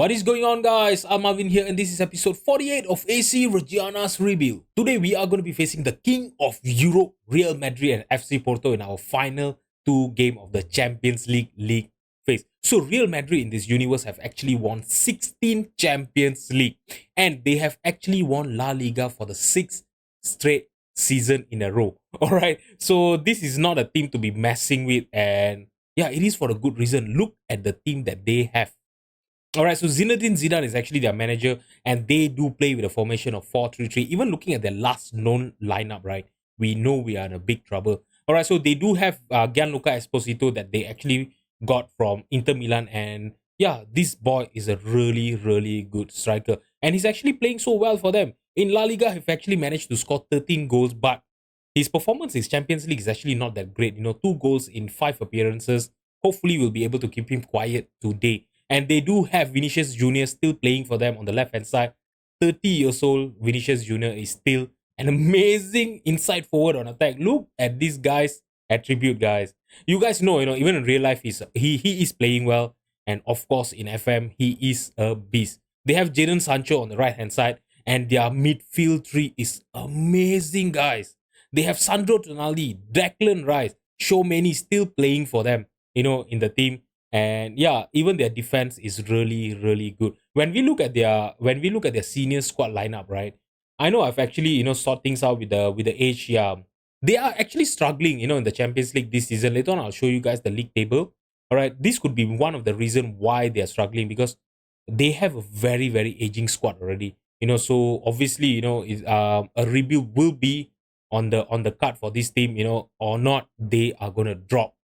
What is going on, guys? I'm Marvin here, and this is episode 48 of AC Reggiana's Rebuild. Today, we are going to be facing the King of Europe, Real Madrid, and FC Porto in our final two game of the Champions League phase. So, Real Madrid in this universe have actually won 16 Champions League, and they have actually won La Liga for the sixth straight season in a row. All right, so this is not a team to be messing with, and yeah, it is for a good reason. Look at the team that they have. All right, so Zinedine Zidane is actually their manager, and they do play with a formation of 4-3-3. Even looking at their last known lineup, right, we know we are in a big trouble. All right, so they do have Gianluca Esposito that they actually got from Inter Milan, and yeah, this boy is a really good striker, and he's actually playing so well for them. In La Liga, he's actually managed to score 13 goals, but his performance in Champions League is actually not that great. 2 goals in 5 appearances. Hopefully, we'll be able to keep him quiet today. And they do have Vinicius Jr. still playing for them on the left hand side. 30 years old Vinicius Jr. is still an amazing inside forward on attack. Look at this guy's attribute, guys. You guys know, even in real life, he is playing well. And of course, in FM, he is a beast. They have Jadon Sancho on the right hand side, and their midfield tree is amazing, guys. They have Sandro Tonali, Declan Rice, so many still playing for them, in the team. And yeah, even their defense is really good. When we look at their senior squad lineup, right? I know I've actually sort things out with the age. Yeah, they are actually struggling, in the Champions League this season. Later on, I'll show you guys the league table. All right, this could be one of the reason why they are struggling, because they have a very aging squad already. So obviously, a rebuild will be on the card for this team. Or not, they are gonna drop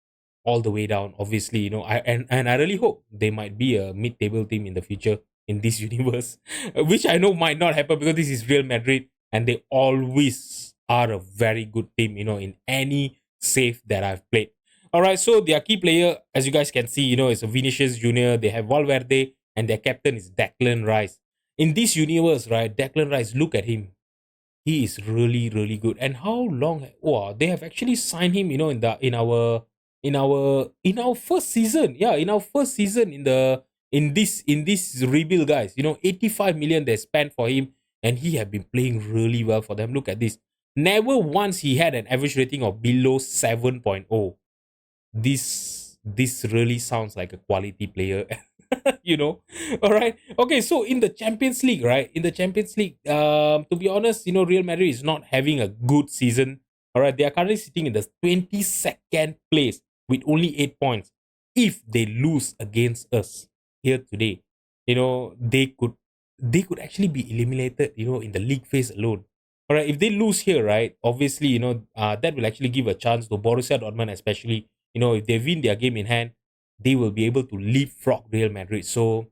all the way down. Obviously, and I really hope they might be a mid-table team in the future in this universe, which I know might not happen because this is Real Madrid, and they always are a very good team. In any save that I've played. All right, so their key player, as you guys can see, is a Vinicius Junior. They have Valverde, and their captain is Declan Rice. In this universe, right, Declan Rice, look at him. He is really good. And how long? Wow, they have actually signed him. In our first season. Yeah, in our first season in this rebuild, guys. 85 million they spent for him, and he had been playing really well for them. Look at this. Never once he had an average rating of below 7.0. This really sounds like a quality player. you know all right, okay, so in the Champions League, right, to be honest, Real Madrid is not having a good season. All right, they are currently sitting in the 22nd place with only 8 points. If they lose against us here today, they could actually be eliminated, in the league phase alone. All right, if they lose here, right, obviously, that will actually give a chance to Borussia Dortmund, especially. If they win their game in hand, they will be able to leapfrog Real Madrid. So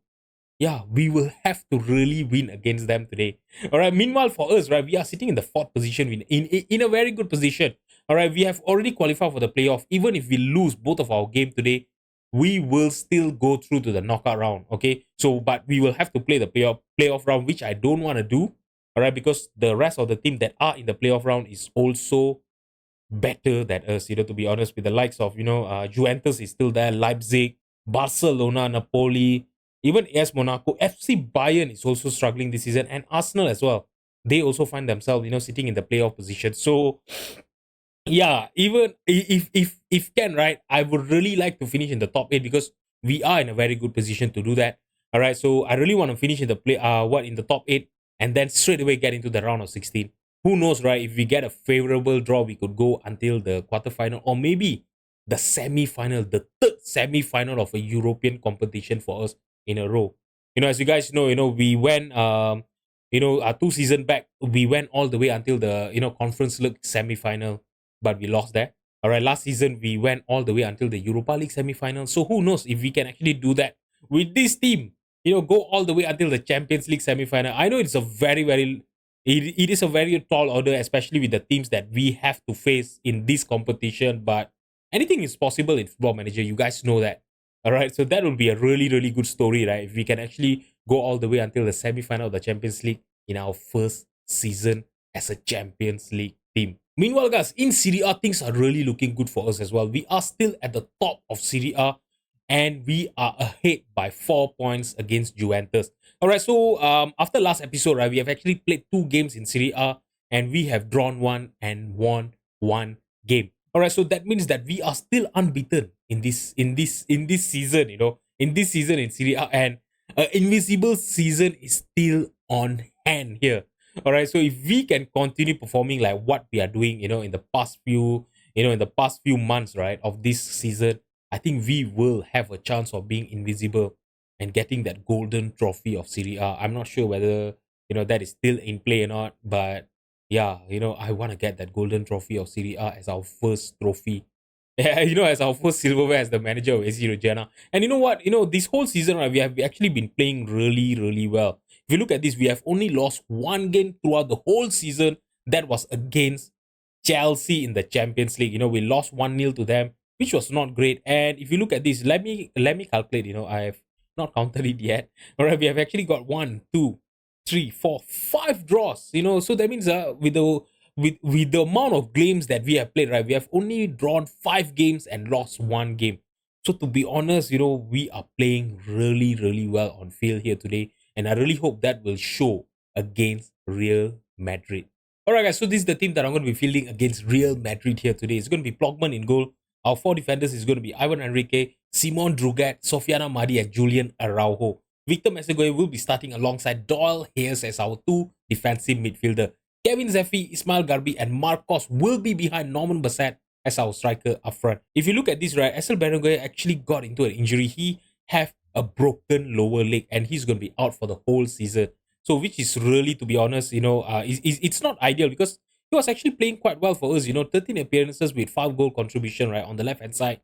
yeah, we will have to really win against them today. All right. Meanwhile, for us, right, we are sitting in the fourth position, in a very good position. All right, we have already qualified for the playoff. Even if we lose both of our game today, we will still go through to the knockout round. Okay, so but we will have to play the playoff round, which I don't want to do. All right, because the rest of the team that are in the playoff round is also better than us. To be honest, with the likes of Juventus is still there, Leipzig, Barcelona, Napoli, even AS Monaco, FC Bayern is also struggling this season, and Arsenal as well. They also find themselves, sitting in the playoff position. So yeah, even if can, right, I would really like to finish in the top 8, because we are in a very good position to do that. All right, so I really want to finish in the top 8, and then straight away get into the round of 16. Who knows, right? If we get a favorable draw, we could go until the quarterfinal, or maybe the semi-final, the third semi-final of a European competition for us in a row. As you guys know, we went 2 season back, we went all the way until the Conference League semi-final, but we lost there. All right, last season we went all the way until the Europa League semi-final. So who knows if we can actually do that with this team? Go all the way until the Champions League semi-final. I know it's a it is a very tall order, especially with the teams that we have to face in this competition. But anything is possible in Football Manager. You guys know that. All right, so that would be a really good story, right? If we can actually go all the way until the semi-final of the Champions League in our first season as a Champions League team. Meanwhile, guys, in Serie A, things are really looking good for us as well. We are still at the top of Serie A. and we are ahead by 4 points against Juventus. All right, so after last episode, right, we have actually played 2 games in Serie A, and we have drawn one and won 1 game. All right, so that means that we are still unbeaten in this season. In this season in Serie A, and invisible season is still on hand here. All right, so if we can continue performing like what we are doing, in the past few months, right, of this season, I think we will have a chance of being invisible and getting that golden trophy of Serie A. I'm not sure whether that is still in play or not, but yeah, I want to get that golden trophy of Serie A as our first trophy. Yeah, as our first silverware as the manager of AC Reggiana. And you know what? This whole season, right, we have actually been playing really, really well. If you look at this, we have only lost 1 game throughout the whole season. That was against Chelsea in the Champions League. We lost 1-0 to them, which was not great. And if you look at this, let me calculate. I have not counted it yet. All right, we have actually got 1, 2, 3, 4, 5 draws. So that means with the amount of games that we have played, right, we have only drawn 5 games and lost 1 game. So to be honest, we are playing really, really well on field here today, and I really hope that will show against Real Madrid. All right, guys. So this is the team that I'm going to be fielding against Real Madrid here today. It's going to be Plogman in goal. Our 4 defenders is going to be Ivan Enrique, Simon Drugat, Sofiana Madi, and Julian Araujo. Victor Mesegoe will be starting alongside Doyle Hayes as our 2 defensive midfielder. Kevin Zeffi, Ismail Garbi, and Marcos will be behind Norman Bassett as our striker up front. If you look at this, right, Esel Berenguer actually got into an injury. He have a broken lower leg, and he's going to be out for the whole season. So, which is really, to be honest, it's not ideal because he was actually playing quite well for us. 13 appearances with 5 goal contribution, right, on the left hand side.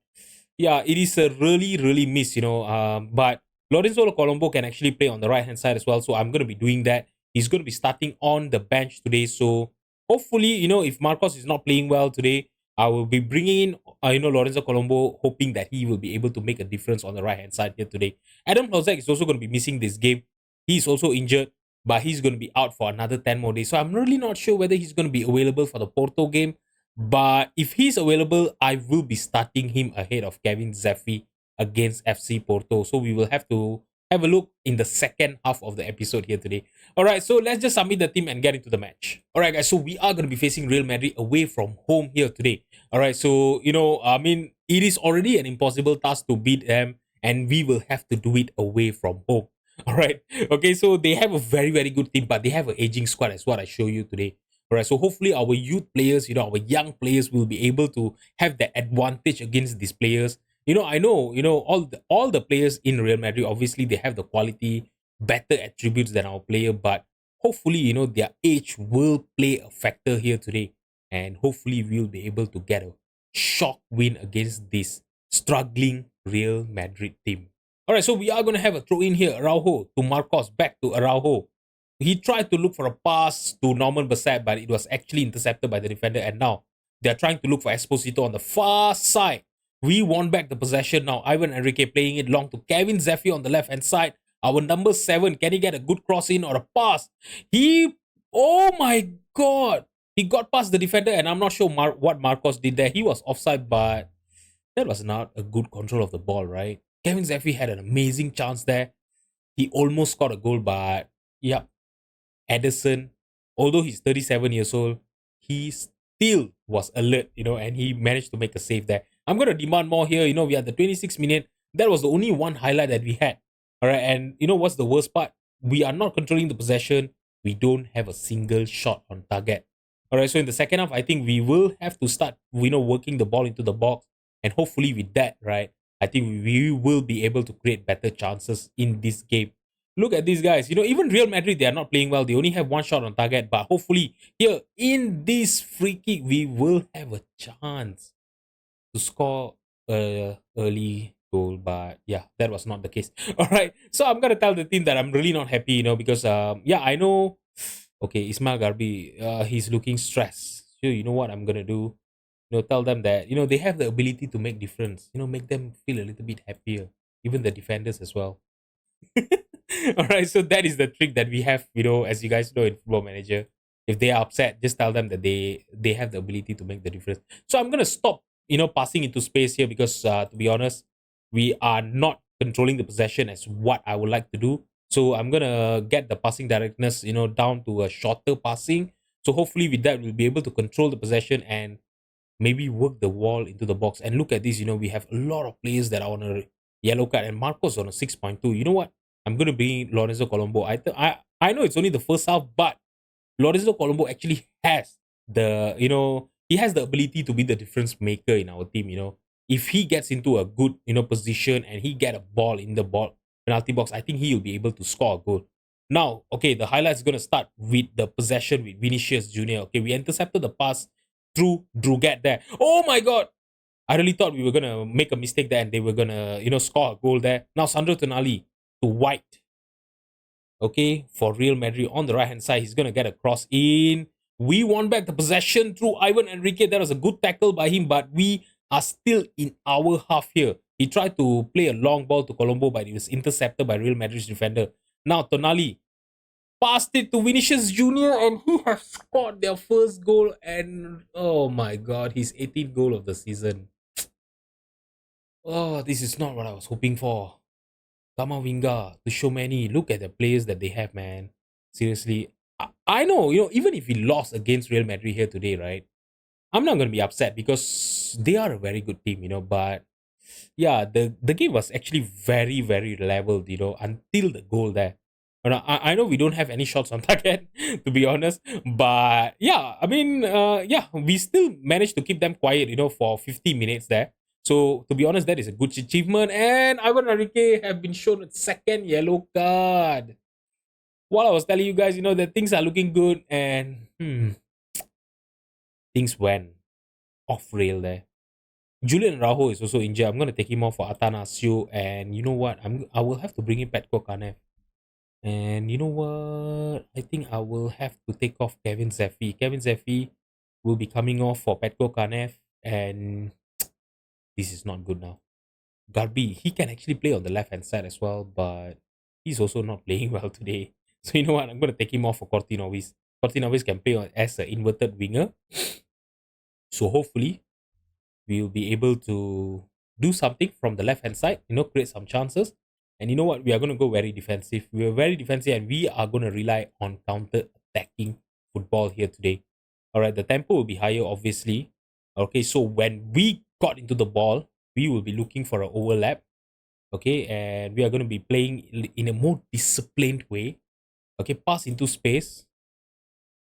Yeah, it is a really, really miss, but Lorenzo Colombo can actually play on the right hand side as well. So I'm going to be doing that. He's going to be starting on the bench today. So hopefully, if Marcos is not playing well today, I will be bringing in, Lorenzo Colombo, hoping that he will be able to make a difference on the right hand side here today. Adam Hlozek is also going to be missing this game. He's also injured, but he's going to be out for another 10 more days. So I'm really not sure whether he's going to be available for the Porto game. But if he's available, I will be starting him ahead of Kevin Zeffi against FC Porto. So we will have to have a look in the second half of the episode here today. All right, so let's just submit the team and get into the match. All right, guys, so we are going to be facing Real Madrid away from home here today. All right, so, it is already an impossible task to beat them, and we will have to do it away from home. All right, okay, so they have a very, very good team, but they have an aging squad as what I show you today. All right, so hopefully our youth players, our young players will be able to have that advantage against these players. I know, all the players in Real Madrid, obviously they have the quality, better attributes than our player, but hopefully, their age will play a factor here today, and hopefully we'll be able to get a shock win against this struggling Real Madrid team. All right, so we are going to have a throw in here. Araujo to Marcos, back to Araujo. He tried to look for a pass to Norman Bassett, but it was actually intercepted by the defender. And now they're trying to look for Esposito on the far side. We won back the possession now. Ivan Enrique playing it long to Kevin Zeffi on the left hand side. Our number 7, can he get a good cross in or a pass? Oh my God. He got past the defender, and I'm not sure what Marcos did there. He was offside, but that was not a good control of the ball, right? Kevin Zeffi had an amazing chance there. He almost scored a goal, but yeah, Edison, although he's 37 years old, he still was alert, and he managed to make a save there. I'm going to demand more here. We are at the 26th minute. That was the only one highlight that we had. All right. And what's the worst part? We are not controlling the possession. We don't have a single shot on target. All right. So in the second half, I think we will have to start, working the ball into the box. And hopefully with that, right, I think we will be able to create better chances in this game. Look at these guys. Even Real Madrid, they are not playing well. They only have 1 shot on target. But hopefully, here in this free kick, we will have a chance to score a early goal. But yeah, that was not the case. All right. So I'm going to tell the team that I'm really not happy, because, I know. Okay, Ismail Garbi, he's looking stressed. So you know what I'm going to do? Tell them that, they have the ability to make difference. Make them feel a little bit happier. Even the defenders as well. All right, so that is the trick that we have, as you guys know in Football Manager. If they are upset, just tell them that they have the ability to make the difference. So I'm gonna stop, passing into space here because to be honest, We are not controlling the possession as what I would like to do. So I'm gonna get the passing directness, down to a shorter passing. So hopefully with that we'll be able to control the possession and maybe work the wall into the box. And look at this, we have a lot of players that are on a yellow card, and Marcos on a 6.2. You know what? I'm gonna bring Lorenzo Colombo. I know it's only the first half, but Lorenzo Colombo actually has he has the ability to be the difference maker in our team. If he gets into a good, position and he get a ball in the penalty box, I think he'll be able to score a goal. Now, okay, the highlights going to start with the possession with Vinicius Jr. Okay, we intercepted the pass through Druget there. Oh my God! I really thought we were going to make a mistake there and they were going to, score a goal there. Now, Sandro Tonali to White. Okay, for Real Madrid on the right hand side, he's going to get a cross in. We won back the possession through Ivan Enrique. That was a good tackle by him, but we are still in our half here. He tried to play a long ball to Colombo, but it was intercepted by Real Madrid's defender. Now, Tonali passed it to Vinicius Jr. and he has scored their first goal. And oh my God, his 18th goal of the season. Oh, this is not what I was hoping for. Kamavinga, Tushomeni, look at the players that they have, man. Seriously. I know, even if we lost against Real Madrid here today, right? I'm not going to be upset because they are a very good team, but yeah, the game was actually very, very leveled, until the goal there. And I know we don't have any shots on target, to be honest. But yeah, I mean, we still managed to keep them quiet, for 50 minutes there. So to be honest, that is a good achievement. And Ivan Enrique have been shown a second yellow card. While I was telling you guys, that things are looking good, and things went off rail there. Julian Raho is also injured. I'm gonna take him off for Atanasio, and you know what? I will have to bring in Petko Kanev. And you know what? I think I will have to take off Kevin Zeffi. Kevin Zeffi will be coming off for Petko Kanev, and this is not good now. Garbi, he can actually play on the left hand side as well, but he's also not playing well today. So you know what? I'm gonna take him off for Cortinovis. Cortinovis can play as an inverted winger. So hopefully we'll be able to do something from the left hand side, create some chances. And you know what? We are going to go very defensive. We are very defensive and we are going to rely on counter attacking football here today. All right, the tempo will be higher, obviously. Okay, so when we got into the ball, we will be looking for an overlap. Okay, and we are going to be playing in a more disciplined way. Okay, pass into space.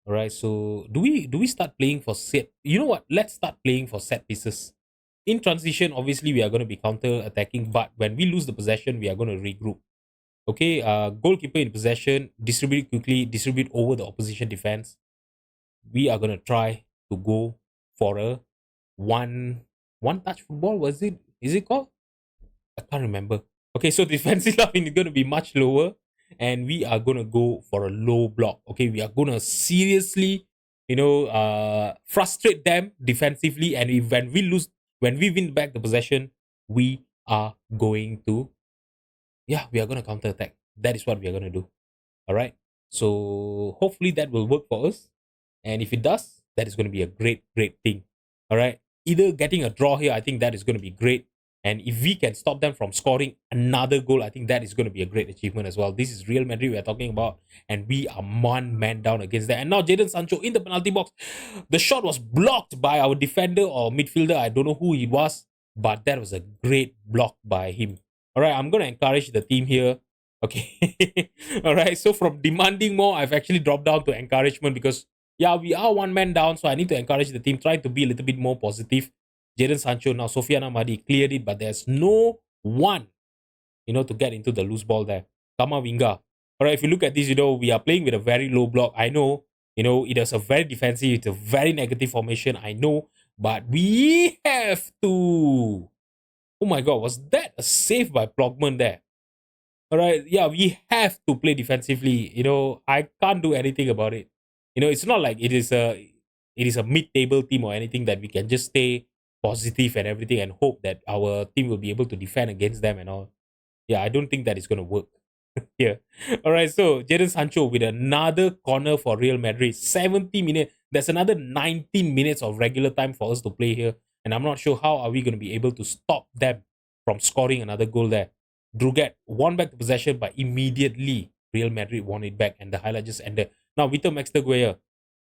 All right, so do we start playing for set? You know what? Let's start playing for set pieces. In transition, obviously we are going to be counter attacking, but when we lose the possession, we are going to regroup. Okay, goalkeeper in possession, distribute quickly, distribute over the opposition defense. We are going to try to go for a one touch football. Was it? Is it called? I can't remember. Okay, so defensive line is going to be much lower, and we are going to go for a low block. Okay, we are going to seriously, frustrate them defensively, and when we win back the possession, we are going to, we are going to counter attack. That is what we are going to do. All right. So hopefully that will work for us, and if it does, that is going to be a great, great thing. All right. Either getting a draw here, I think that is going to be great. And if we can stop them from scoring another goal, I think that is going to be a great achievement as well. This is Real Madrid we are talking about, and we are one man down against that. And now Jadon Sancho in the penalty box. The shot was blocked by our defender or midfielder. I don't know who he was, but that was a great block by him. All right, I'm going to encourage the team here. Okay. All right, so from demanding more, I've actually dropped down to encouragement because, yeah, we are one man down, so I need to encourage the team, try to be a little bit more positive. Jadon Sancho, now Sofiane Amadi cleared it, but there's no one, to get into the loose ball there. Kamavinga. All right, if you look at this, we are playing with a very low block. I know, it is a very defensive, it's a very negative formation. I know, but we have to. Oh my God, was that a save by Plogman there? All right, yeah, we have to play defensively. I can't do anything about it. It's not like it is a mid-table team or anything that we can just stay positive and everything and hope that our team will be able to defend against them and all. Yeah, I don't think that is going to work. Yeah. All right, so Jadon Sancho with another corner for Real Madrid. 70 minutes. That's another 19 minutes of regular time for us to play here. And I'm not sure how are we going to be able to stop them from scoring another goal there. Druget won back the possession, but immediately Real Madrid won it back, and the highlight just ended. Now, Vitor Mexteguier,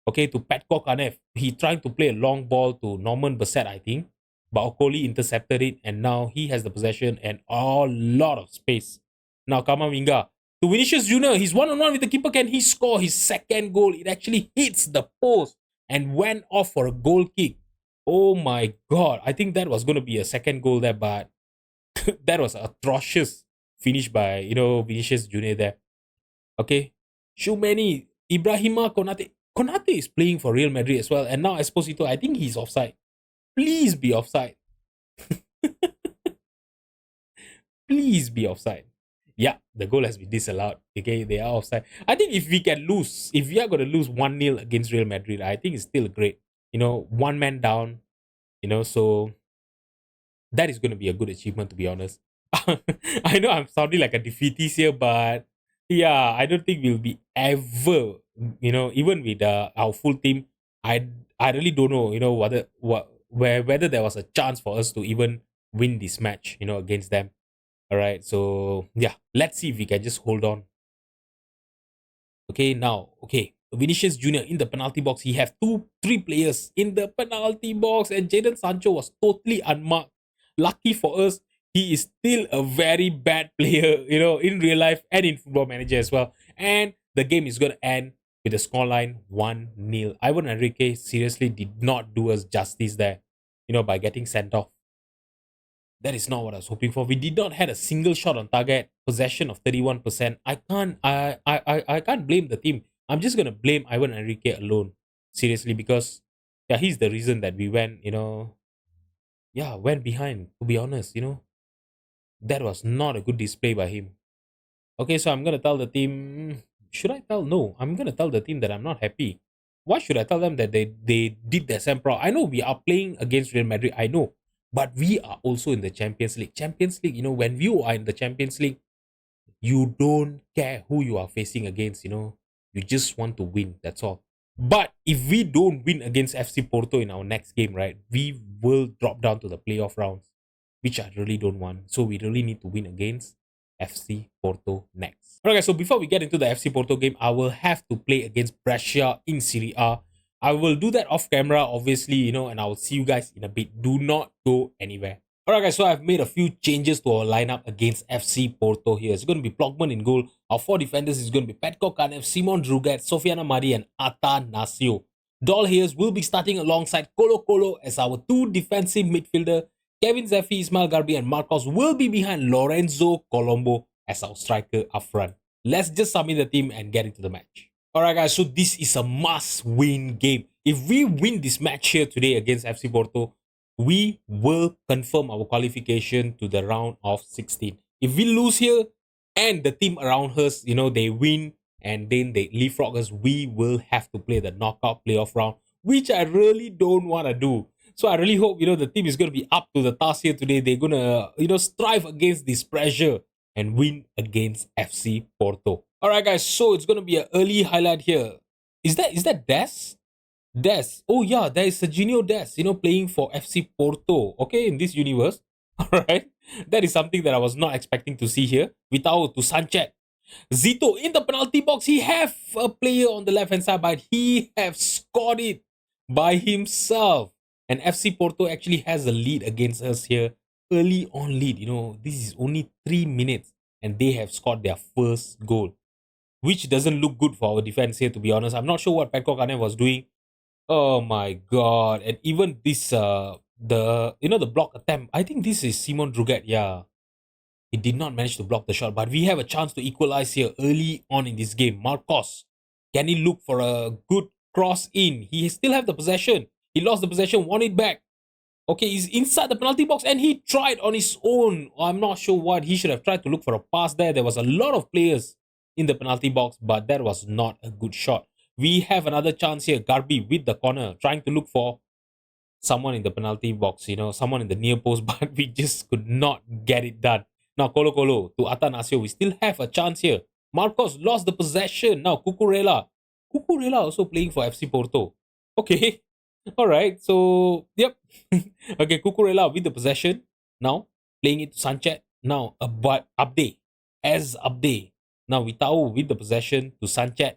okay, to Petko Kanev. He tried to play a long ball to Norman Bassett, I think, but Okoli intercepted it, and now he has the possession and a lot of space. Now, Kamavinga to Vinicius Jr. He's one-on-one with the keeper. Can he score his second goal? It actually hits the post and went off for a goal kick. Oh my god. I think that was going to be a second goal there, but that was atrocious finish by, Vinicius Jr. there. Okay. Shumeni, Ibrahima Konate. Konate is playing for Real Madrid as well. And now Esposito, I think he's offside. Please be offside. Please be offside. Yeah, the goal has been disallowed. Okay, they are offside. I think if we can lose, if we are going to lose 1-0 against Real Madrid, I think it's still great. One man down, so that is going to be a good achievement, to be honest. I know I'm sounding like a defeatist here, but yeah, I don't think we'll be ever, even with our full team, I really don't know, whether there was a chance for us to even win this match, against them. All right, so yeah, let's see if we can just hold on. Okay, Vinicius Jr. in the penalty box. He have three players in the penalty box, and Jadon Sancho was totally unmarked. Lucky for us, he is still a very bad player, in real life and in Football Manager as well. And the game is going to end with a scoreline 1-0. Ivan Enrique seriously did not do us justice there, by getting sent off. That is not what I was hoping for. We did not had a single shot on target. Possession of 31%. I can't blame the team. I'm just gonna blame Ivan Enrique alone. Seriously, because yeah, he's the reason that we went, went behind, to be honest, That was not a good display by him. Okay, so I'm gonna tell the team. Should I tell? No, I'm gonna tell the team that I'm not happy. Why should I tell them that they did their semi-pro? I know we are playing against Real Madrid. I know. But we are also in the Champions League. Champions League, when you are in the Champions League, you don't care who you are facing against, You just want to win. That's all. But if we don't win against FC Porto in our next game, right, we will drop down to the playoff rounds, which I really don't want. So we really need to win against FC Porto next. Alright, guys, so before we get into the FC Porto game, I will have to play against Brescia in Serie A. I will do that off camera, obviously, and I will see you guys in a bit. Do not go anywhere. Alright, guys, so I've made a few changes to our lineup against FC Porto here. It's going to be Plogman in goal. Our 4 defenders is going to be Petko Kanev, Simon Druget, Sofiana Mari, and Atanasio. Dol Hayes will be starting alongside Colo Colo as our 2 defensive midfielder. Kevin Zeffi, Ismail Garbi, and Marcos will be behind Lorenzo Colombo as our striker up front. Let's just submit the team and get into the match. Alright, guys, so this is a must-win game. If we win this match here today against FC Porto, we will confirm our qualification to the round of 16. If we lose here and the team around us, they win and then they leapfrog us, we will have to play the knockout playoff round, which I really don't want to do. So I really hope, the team is going to be up to the task here today. They're going to, strive against this pressure and win against FC Porto. Alright, guys, so it's going to be an early highlight here. Is that Des? Des. Oh yeah, there is Serginho Des, playing for FC Porto. Okay, in this universe. Alright. That is something that I was not expecting to see here. Vitao to Sanchez. Zito in the penalty box. He have a player on the left hand side, but he have scored it by himself. And FC Porto actually has a lead against us here. Early on lead, this is only 3 minutes and they have scored their first goal, which doesn't look good for our defense here, to be honest. I'm not sure what Petko Kanev was doing. Oh my god. And even this, the block attempt, I think this is Simon Druget, yeah. He did not manage to block the shot, but we have a chance to equalize here early on in this game. Marcos, can he look for a good cross in? He still have the possession. He lost the possession, won it back. Okay, he's inside the penalty box and he tried on his own. I'm not sure what. He should have tried to look for a pass there. There was a lot of players in the penalty box, but that was not a good shot. We have another chance here. Garbi with the corner, trying to look for someone in the penalty box, someone in the near post, but we just could not get it done. Now, Colo Colo to Atanasio. We still have a chance here. Marcos lost the possession. Now, Cucurella. Cucurella also playing for FC Porto. Okay. Alright, so, yep. Okay, Cucurella with the possession now. playing it to Sanchez. Now, but Abde, as Abde. Now, Vitao with the possession to Sanchez.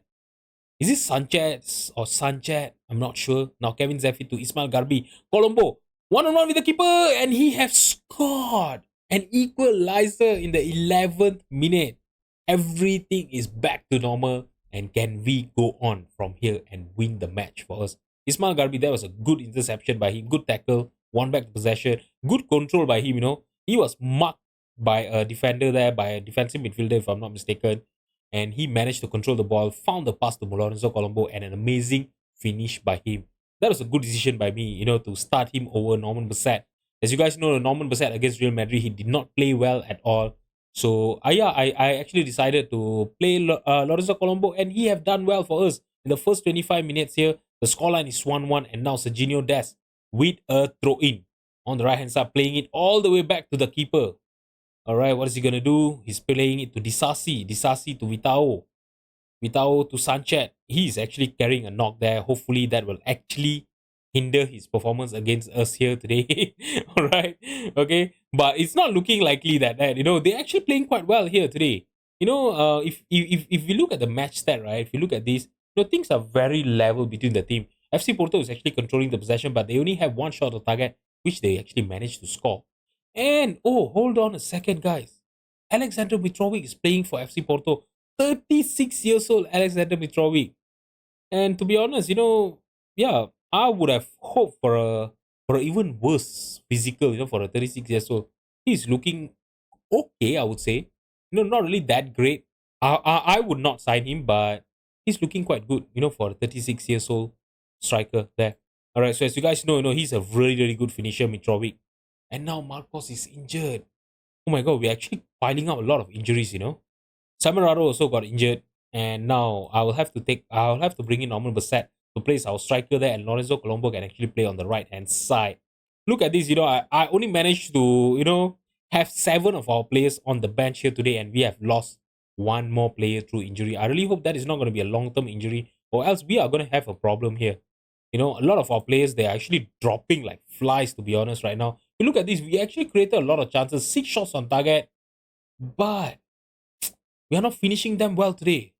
Is this Sanchez or Sanchez? I'm not sure. Now, Kevin Zeffi to Ismail Garbi. Colombo, one on one with the keeper, and he has scored an equalizer in the 11th minute. Everything is back to normal, and can we go on from here and win the match for us? Ismail Garbi, that was a good interception by him, good tackle, won back the possession, good control by him. He was marked by a defender there, by a defensive midfielder, if I'm not mistaken, and he managed to control the ball, found the pass to Lorenzo Colombo, and an amazing finish by him. That was a good decision by me, to start him over Norman Bassett. As you guys know, Norman Bassett against Real Madrid, he did not play well at all. So, I actually decided to play Lorenzo Colombo, and he have done well for us. In the first 25 minutes here, the scoreline is 1-1, and now Serginho Dest with a throw-in on the right-hand side, playing it all the way back to the keeper. All right, what is he going to do? He's playing it to Disasi to Vitao to Sanchez. He's actually carrying a knock there. Hopefully, that will actually hinder his performance against us here today. All right, okay, but it's not looking likely that they're actually playing quite well here today. If we look at the match stat, right? If you look at this, things are very level between the team. FC Porto is actually controlling the possession, but they only have one shot on target, which they actually managed to score. And hold on a second, guys. Alexander Mitrovic is playing for FC Porto. 36 years old, Alexander Mitrovic. And to be honest, yeah, I would have hoped for a even worse physical, for a 36 years old. He's looking okay, I would say. Not really that great. I would not sign him, but he's looking quite good, for a 36 years old striker there. All right, so as you guys know, he's a really, really good finisher, Mitrovic. And now Marcos is injured. Oh my god, we're actually piling up a lot of injuries, Samarado also got injured. And now I'll have to bring in Norman Bassett to place our striker there, and Lorenzo Colombo can actually play on the right hand side. Look at this, I only managed to, have 7 of our players on the bench here today, and we have lost one more player through injury. I really hope that is not going to be a long-term injury, or else we are going to have a problem here. A lot of our players, they're actually dropping like flies, to be honest, right now. You look at this, we actually created a lot of chances, 6 shots on target, but we are not finishing them well today.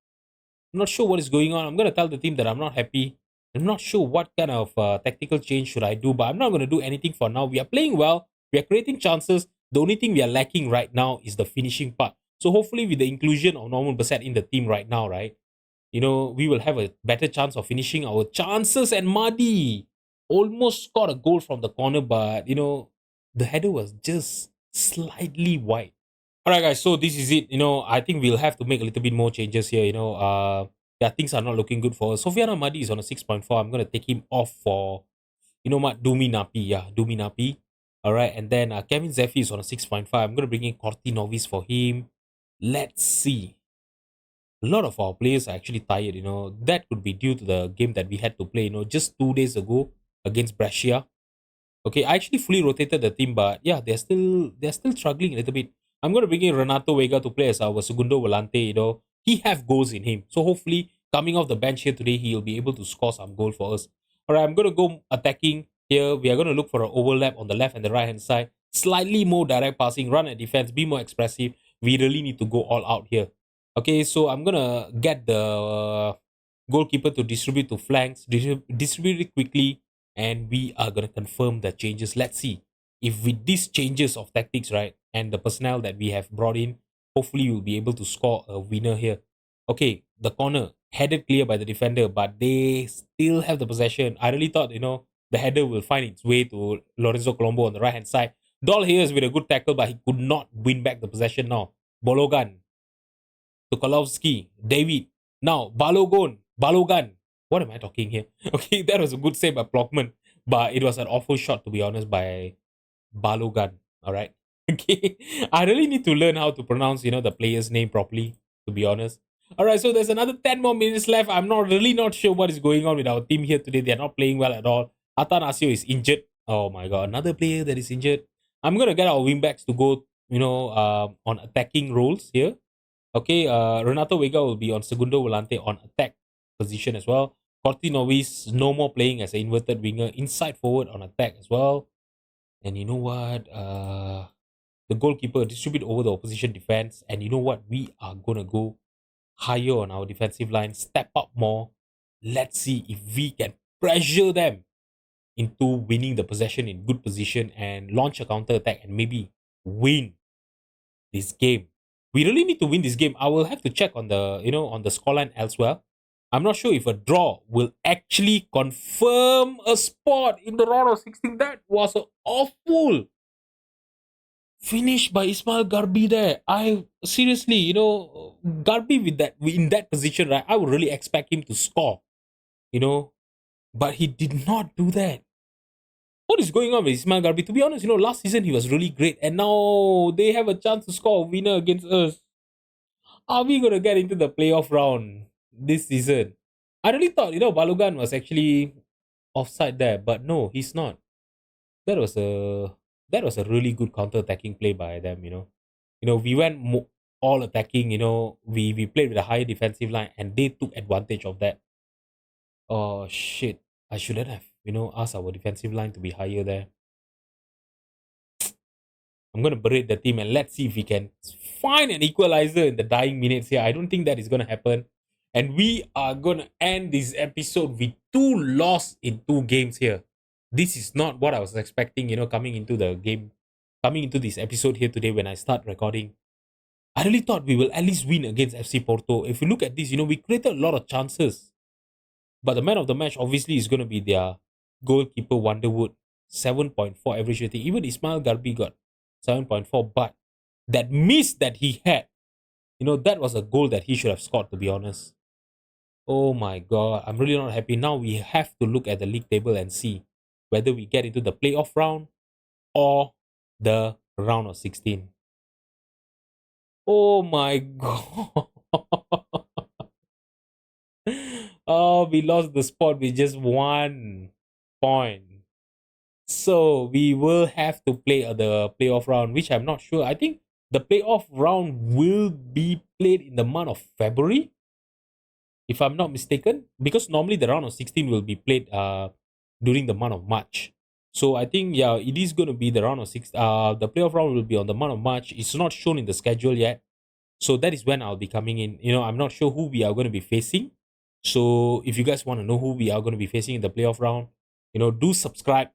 I'm not sure what is going on. I'm going to tell the team that I'm not happy. I'm not sure what kind of tactical change should I do, but I'm not going to do anything for now. We are playing well. We are creating chances. The only thing we are lacking right now is the finishing part. So hopefully with the inclusion of Norman Bassett in the team right now, right, we will have a better chance of finishing our chances. And Madi almost scored a goal from the corner, but, the header was just slightly wide. All right, guys. So this is it. I think we'll have to make a little bit more changes here. Yeah, things are not looking good for us. Sofiana Madi is on a 6.4. I'm gonna take him off for, Dumi Napi. Yeah, Dumi Napi. All right, and then Kevin Zeffi is on a 6.5. I'm gonna bring in Corti Novis for him. Let's see. A lot of our players are actually tired. That could be due to the game that we had to play. Just 2 days ago against Brescia. Okay, I actually fully rotated the team, but yeah, they're still struggling a little bit. I'm gonna bring in Renato Vega to play as our segundo volante. He have goals in him, so hopefully coming off the bench here today, he'll be able to score some goal for us. All right, I'm gonna go attacking here. We are gonna look for an overlap on the left and the right hand side. Slightly more direct passing, run at defense, be more expressive. We really need to go all out here. Okay, so I'm gonna get the goalkeeper to distribute to flanks, distribute it quickly, and we are going to confirm the changes. Let's see if with these changes of tactics, right, and the personnel that we have brought in, hopefully we'll be able to score a winner here. Okay, the corner headed clear by the defender, but they still have the possession. I really thought, the header will find its way to Lorenzo Colombo on the right hand side. Doll here is with a good tackle, but he could not win back the possession now. Bologan to Kolowski, David. Now, Balogan. What am I talking here? Okay, that was a good save by Blockman, but it was an awful shot, to be honest, by Balogan. All right. Okay. I really need to learn how to pronounce, the player's name properly, to be honest. All right, so there's another 10 more minutes left. I'm not sure what is going on with our team here today. They're not playing well at all. Atanasio is injured. Oh my god, another player that is injured. I'm gonna get our wingbacks to go, on attacking roles here. Okay, Renato Vega will be on segundo volante on attack position as well. Corti Novis, no more playing as an inverted winger, inside forward on attack as well. And you know what? the goalkeeper, distribute over the opposition defense. And you know what? We are going to go higher on our defensive line, step up more. Let's see if we can pressure them into winning the possession in good position and launch a counter attack and maybe win this game. We really need to win this game. I will have to check on the on the scoreline elsewhere. I'm not sure if a draw will actually confirm a spot in the round of 16. That was an awful finish by Ismail Garbi there. I seriously, Garbi with that in that position, right? I would really expect him to score, but he did not do that. What is going on with Ismail Garbi? To be honest, last season he was really great, and now they have a chance to score a winner against us. Are we gonna get into the playoff round this season? I really thought, Balogun was actually offside there, but no, he's not. That was a really good counter-attacking play by them. We went all attacking. We played with a higher defensive line, and they took advantage of that. Oh shit! I shouldn't have asked our defensive line to be higher there. I'm gonna berate the team and let's see if we can find an equalizer in the dying minutes here. I don't think that is gonna happen. And we are gonna end this episode with 2 losses in 2 games here. This is not what I was expecting, coming into the game, coming into this episode here today when I start recording. I really thought we will at least win against FC Porto. If you look at this, we created a lot of chances. But the man of the match obviously is gonna be their goalkeeper Wonderwood. 7.4 average rating. Even Ismail Garbi got 7.4, but that miss that he had, that was a goal that he should have scored, to be honest. Oh my god, I'm really not happy. Now we have to look at the league table and see whether we get into the playoff round or the round of 16. Oh my god. Oh, we lost the spot with just 1 point. So we will have to play the playoff round, which I'm not sure. I think the playoff round will be played in the month of February, if I'm not mistaken, because normally the round of 16 will be played during the month of March. So I think it is going to be the round of 6. The playoff round will be on the month of March. It's not shown in the schedule yet, so that is when I'll be coming in. I'm not sure who we are going to be facing. So if you guys want to know who we are going to be facing in the playoff round, do subscribe,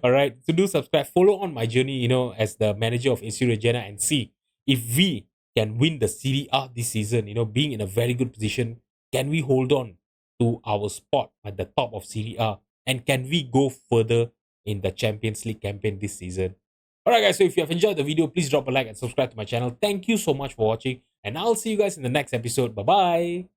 all right. So do subscribe, follow on my journey, as the manager of AC REGGIANA and see if we can win the Serie A this season, being in a very good position. Can we hold on to our spot at the top of Serie A? And can we go further in the Champions League campaign this season? Alright guys, so if you have enjoyed the video, please drop a like and subscribe to my channel. Thank you so much for watching, and I'll see you guys in the next episode. Bye-bye.